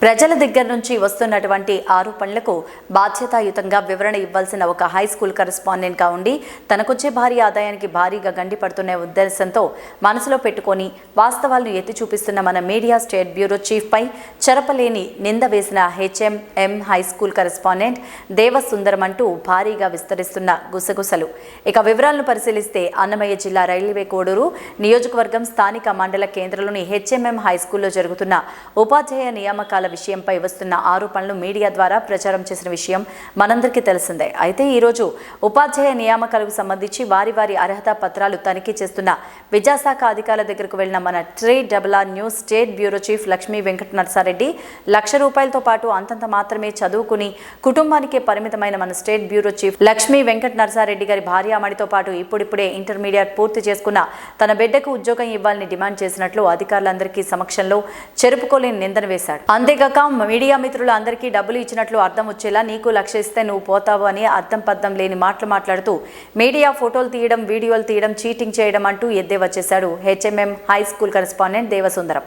ప్రజల దగ్గర నుంచి వస్తున్నటువంటి ఆరోపణలకు బాధ్యతాయుతంగా వివరణ ఇవ్వాల్సిన ఒక హై స్కూల్ కరెస్పాండెంట్గా ఉండి తనకొచ్చే భారీ ఆదాయానికి భారీగా గండిపడుతున్న ఉద్దేశంతో మనసులో పెట్టుకొని వాస్తవాలను ఎత్తి చూపిస్తున్న మన మీడియా స్టేట్ బ్యూరో చీఫ్పై చెరపలేని నింద వేసిన హెచ్ఎంఎం హై స్కూల్ కరెస్పాండెంట్ దేవసుందరం అంటూ భారీగా విస్తరిస్తున్న గుసగుసలు. ఇక వివరాలను పరిశీలిస్తే అన్నమయ్య జిల్లా రైల్వే కోడూరు నియోజకవర్గం స్థానిక మండల కేంద్రంలోని హెచ్ఎంఎం హై స్కూల్లో జరుగుతున్న ఉపాధ్యాయ నియామకాల విషయంపై వస్తున్న ఆరోపణలు మీడియా ద్వారా ప్రచారం చేసిన విషయం మనందరికీ తెలిసిందే. అయితే ఈరోజు ఉపాధ్యాయ నియామకాలకు సంబంధించి వారి అర్హత పత్రాలు తనిఖీ చేస్తున్న విద్యాశాఖ అధికారుల దగ్గరకు వెళ్లిన మన TRR news state bureau chief Lakshmi Venkata Narasa Reddy ₹1,00,000 పాటు అంతంత మాత్రమే చదువుకుని కుటుంబానికే పరిమితమైన మన state bureau chief Lakshmi Venkata Narasa Reddy గారి భార్యామణితో పాటు ఇప్పుడిప్పుడే ఇంటర్మీడియట్ పూర్తి చేసుకున్న తన బిడ్డకు ఉద్యోగం ఇవ్వాలని డిమాండ్ చేసినట్లు అధికారులందరికీ సమక్షంలో చెరుపుకోలేని నిందన వేశాడు. అంతేగాక మీడియా మిత్రులు అందరికీ డబ్బులు ఇచ్చినట్లు అర్థం వచ్చేలా నీకు లక్ష ఇస్తే నువ్వు పోతావు అని అర్థం పద్దం లేని మాటలు మాట్లాడుతూ మీడియా ఫోటోలు తీయడం, వీడియోలు తీయడం, చీటింగ్ చేయడం అంటూ ఎద్దేవా చేశాడు హెచ్ఎంఎం హై స్కూల్ కరెస్పాండెంట్ దేవసుందరం.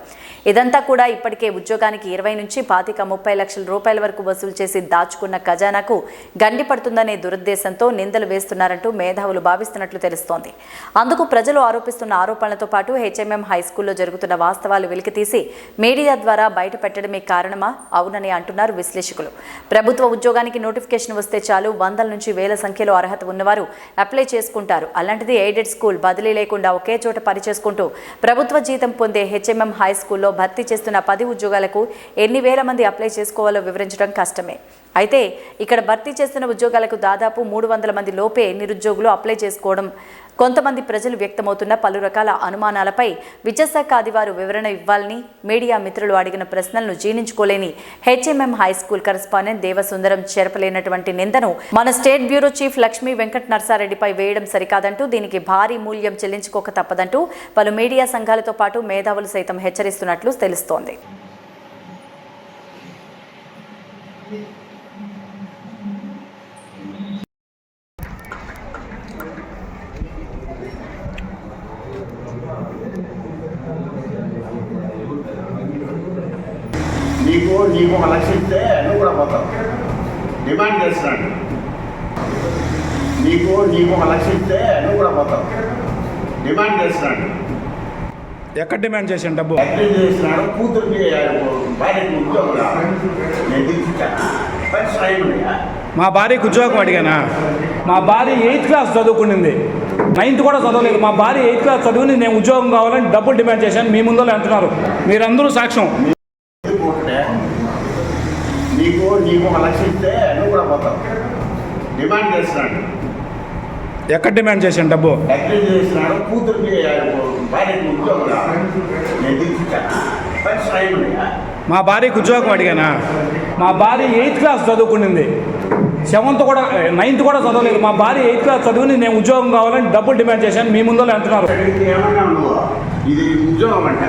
ఇదంతా కూడా ఇప్పటికే ఉద్యోగానికి 20 నుంచి 25-30 లక్షల రూపాయల వరకు వసూలు చేసి దాచుకున్న ఖజానాకు గండిపడుతుందనే దురుద్దేశంతో నిందలు వేస్తున్నారంటూ మేధావులు భావిస్తున్నట్లు తెలుస్తోంది. అందుకు ప్రజలు ఆరోపిస్తున్న ఆరోపణలతో పాటు హెచ్ఎంఎం హై స్కూల్లో జరుగుతున్న వాస్తవాలు వెలికితీసి మీడియా ద్వారా బయట పెట్టడమే కారణమా? అవునని అంటున్నారు విశ్లేషకులు. ప్రభుత్వ ఉద్యోగానికి నోటిఫికేషన్ వస్తే చాలు 100 నుంచి 1000 సంఖ్యలో అర్హత ఉన్నవారు అప్లై చేసుకుంటారు. అలాంటిది ఎయిడెడ్ స్కూల్ బదిలీ లేకుండా ఒకే చోట పనిచేసుకుంటూ ప్రభుత్వ జీతం పొందే హెచ్ఎంఎం హై స్కూల్లో భర్తీ చేస్తున్న 10 ఉద్యోగాలకు ఎన్ని వేల మంది అప్లై చేసుకోవాలో వివరించడం కష్టమే. అయితే ఇక్కడ భర్తీ చేస్తున్న ఉద్యోగాలకు దాదాపు 300 మంది లోపే నిరుద్యోగులు అప్లై చేసుకోవడం కొంతమంది ప్రజలు వ్యక్తమవుతున్న పలు రకాల అనుమానాలపై విద్యాశాఖ అధికారులు వివరణ ఇవ్వాలని మీడియా మిత్రులు అడిగిన ప్రశ్నలను జీర్ణించుకోలేని HMM high school correspondent Devasundaram చెరపలేనటువంటి నిందను మన state bureau chief Lakshmi Venkata నరసారెడ్డిపై వేయడం సరికాదంటూ దీనికి భారీ మూల్యం చెల్లించుకోక తప్పదంటూ పలు మీడియా సంఘాలతో పాటు మేధావులు సైతం హెచ్చరిస్తున్నట్లు తెలుస్తోంది. నీకు ఒక లక్ష ఇస్తే నువ్వు కూడా పోతావు. డిమాండ్ చేస్తున్నాడు. నీకు ఒక లక్ష ఇస్తే నువ్వు కూడా పోతావు. డిమాండ్ చేస్తున్నాడు. ఎక్కడ డిమాండ్ చేసాను? డబ్బు అగ్రీ చేస్తున్నాడు. కూతురికి భార్యకి ఉద్యోగం నేను తీసుకుంటాను. మా భార్యకు ఉద్యోగం అడిగానా? మా భార్య 8th క్లాస్ చదువుకునింది, 9th కూడా చదవలేదు. మా భార్య 8th క్లాస్ చదువుని నేను ఉద్యోగం కావాలని డబ్బులు డిమాండ్ చేశాను. మీ ముందు అంటున్నారు, మీరందరూ సాక్ష్యం. నీకు ఒక లక్ష ఇస్తే నువ్వు కూడా పోతావు. డిమాండ్ చేస్తున్నాడు. ఎక్కడ డిమాండ్ చేశాను? డబ్బు అగ్రీ చేస్తున్నాడు. కూతురికి భార్యకి ఉద్యోగం నేను తీసుకుంటాను. మా భార్యకు ఉద్యోగం అడిగానా? మా భార్య 8th క్లాస్ చదువుకునింది, 7th కూడా 9th కూడా చదవలేదు. మా భార్య 8th క్లాస్ చదువుని నేను ఉద్యోగం కావాలని డబ్బులు డిమాండ్ చేశాను. మీ ముందు అంటున్నారు. ఏమన్నా నువ్వు ఇది ఉద్యోగం అంట,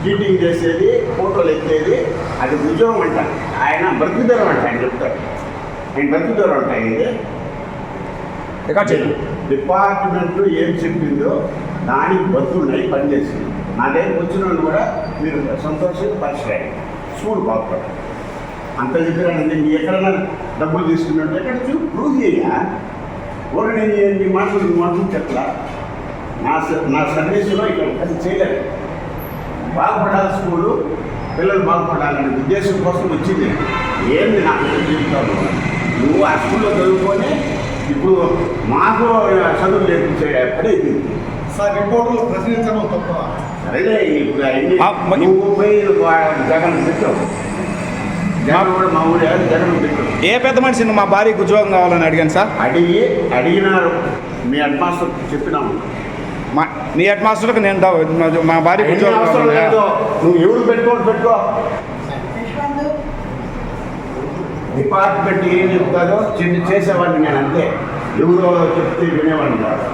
చీటింగ్ చేసేది, ఫోటోలు ఎత్తేది, అది ఉద్యోగం అంట. ఆయన బ్రతుకుదూరం అంట. ఆయన చెప్తాడు, ఆయన బ్రతుకుదూరం అంట. ఇది డిపార్ట్మెంట్ ఏం చెప్పిందో దానికి బతుకున్నాయి పనిచేసింది. నా దగ్గర వచ్చిన వాళ్ళు కూడా మీరు సంతోషంగా పరిచయం స్కూల్ బాగుపడాలి అంత చెప్పారండి. నీ ఎక్కడైనా డబ్బులు తీసుకున్నట్టు ఎక్కడ ప్రూవ్ చేయా ఒక నేను నీ మాటలు చెప్పలా. నా సర్వీసులో ఇక్కడ అది చేయలేదు. బాగుపడాలి, స్కూలు పిల్లలు బాగుపడాలనే ఉద్దేశం కోసం వచ్చింది. ఏంది నాకు చెప్తాను, నువ్వు ఆ స్కూల్లో చదువుకొని ఇప్పుడు మాకు చదువు నేర్పించే ఎప్పుడైతే సార్ రిపోర్టులు ప్రశ్నించడం తప్ప. సరేలే, ఇప్పుడు నువ్వు పోయి జగన్ పెట్టావు. జగన్ కూడా మా ఊరు జగన్ పెట్టావు. ఏ పెద్ద మనిషిని మా భార్యకు ఉద్యోగం కావాలని అడిగాను సార్. అడిగినారు. మీ హెడ్ మాస్టర్ చెప్పినాము. మీ హెడ్ మాస్టర్కి నేను మా భార్యకు ఉద్యోగం కావాలి. నువ్వు ఎవరు పెట్టుకో డిపార్ట్మెంట్ ఏం చెప్తారో చేసేవాడిని నేను. అంతే, ఎవరో చెప్తే వినేవాడిని కాదు.